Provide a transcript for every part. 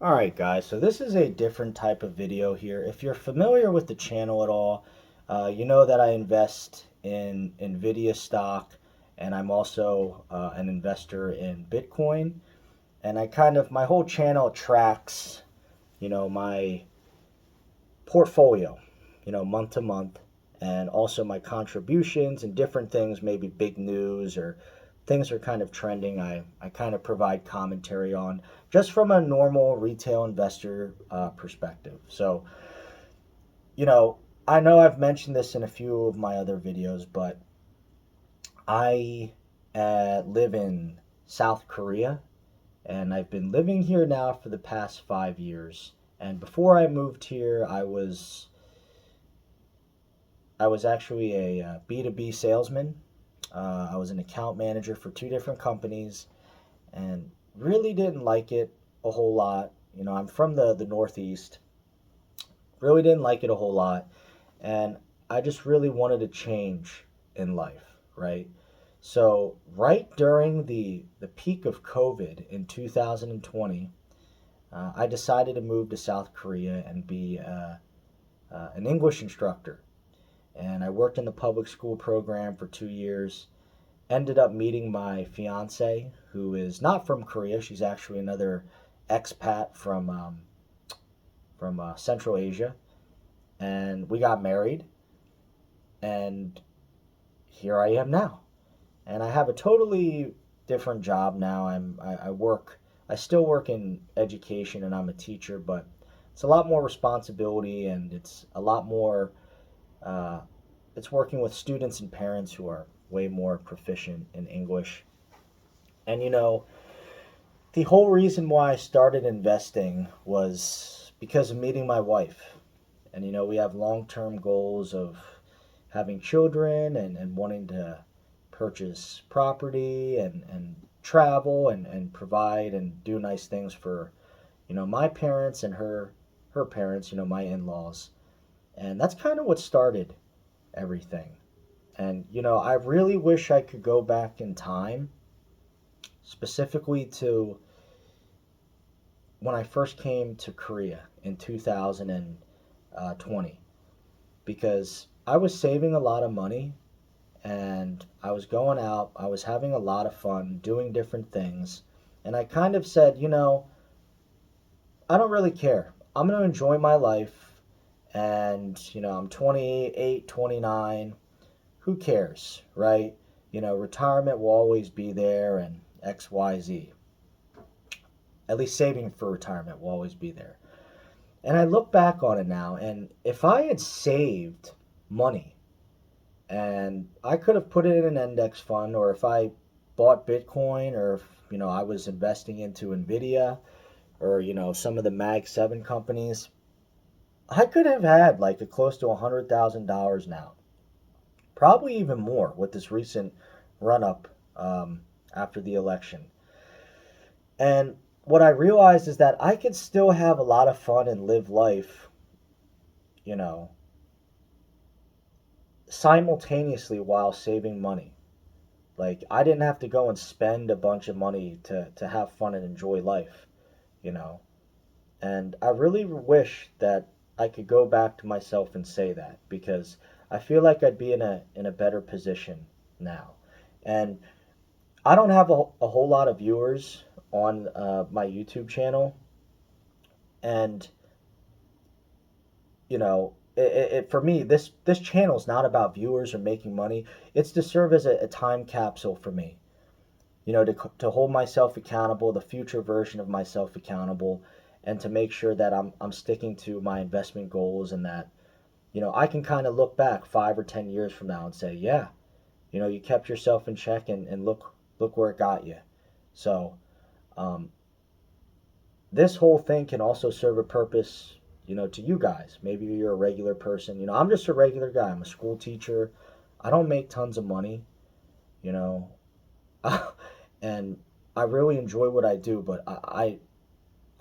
Alright guys, so this is a different type of video here. If you're familiar with the channel at all, you know that I invest in Nvidia stock, and I'm also an investor in Bitcoin. And my whole channel tracks, my portfolio, month to month, and also my contributions and different things, maybe big news or things are kind of trending. I kind of provide commentary on just from a normal retail investor perspective. So, you know, I know I've mentioned this in a few of my other videos, but I live in South Korea, and I've been living here now for the past 5 years. And before I moved here, I was actually a B2B salesman. I was an account manager for two different companies and really didn't like it a whole lot. I'm from the Northeast, really didn't like it a whole lot. And I just really wanted to change in life, right? So, right during the peak of COVID in 2020, I decided to move to South Korea and be an English instructor. And I worked in the public school program for 2 years. Ended up meeting my fiance, who is not from Korea. She's actually another expat from Central Asia, and we got married. And here I am now, and I have a totally different job now. I work. I still work in education, and I'm a teacher, but it's a lot more responsibility, and it's a lot more uh, it's working with students and parents who are way more proficient in English. And the whole reason why I started investing was because of meeting my wife. And we have long term goals of having children and wanting to purchase property and travel and provide and do nice things for, my parents and her parents, my in laws. And that's kind of what started everything. And, I really wish I could go back in time, specifically to when I first came to Korea in 2020, because I was saving a lot of money and I was going out, I was having a lot of fun doing different things. And I kind of said, I don't really care. I'm going to enjoy my life. And, I'm 28, 29. Who cares, right? Retirement will always be there and XYZ. At least saving for retirement will always be there. And I look back on it now, and if I had saved money and I could have put it in an index fund, or if I bought Bitcoin, or if, I was investing into Nvidia, or, some of the Mag 7 companies, I could have had like a close to $100,000 now. Probably even more with this recent run up after the election. And what I realized is that I could still have a lot of fun and live life, you know, simultaneously while saving money. Like, I didn't have to go and spend a bunch of money to have fun and enjoy life, you know. And I really wish that I could go back to myself and say that, because I feel like I'd be in a better position now. And I don't have a whole lot of viewers on my YouTube channel, and for me, this channel is not about viewers or making money. It's to serve as a time capsule for me. To hold myself accountable, the future version of myself accountable, and to make sure that I'm sticking to my investment goals, and that I can kind of look back 5 or 10 years from now and say, yeah, you kept yourself in check, and look where it got you. So um, this whole thing can also serve a purpose, to you guys. Maybe you're a regular person. I'm just a regular guy. I'm a school teacher. I don't make tons of money, you know, and I really enjoy what I do, but I'm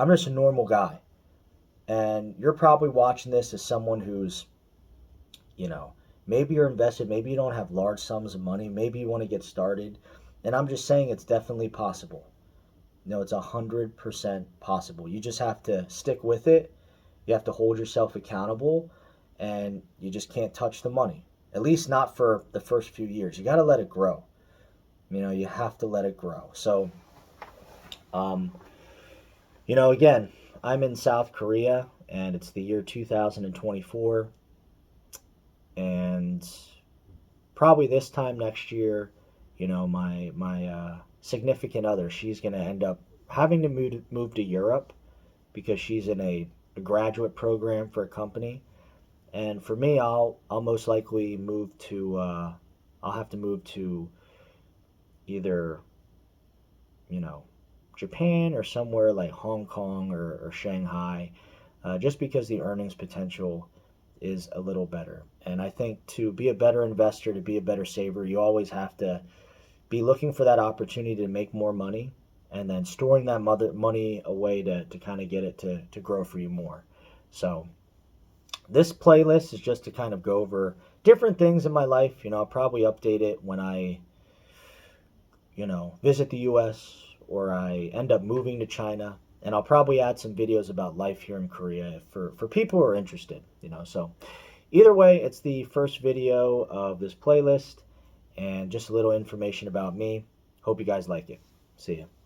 just a normal guy. And you're probably watching this as someone who's, you know, maybe you're invested, maybe you don't have large sums of money, maybe you want to get started. And I'm just saying it's definitely possible. No, it's 100% possible. You just have to stick with it. You have to hold yourself accountable, and you just can't touch the money. At least not for the first few years. You got to let it grow. You have to let it grow. So, um, again, I'm in South Korea, and it's the year 2024, and probably this time next year, my significant other, she's gonna end up having to move to Europe because she's in a graduate program for a company. And for me, I'll most likely move to I'll have to move to either you know Japan or somewhere like Hong Kong or Shanghai, just because the earnings potential is a little better. And I think to be a better investor, to be a better saver, you always have to be looking for that opportunity to make more money and then storing that money away to kind of get it to grow for you more. So this playlist is just to kind of go over different things in my life. I'll probably update it when I, visit the US or I end up moving to China. And I'll probably add some videos about life here in Korea for people who are interested. So either way, it's the first video of this playlist and just a little information about me. Hope you guys like it. See ya.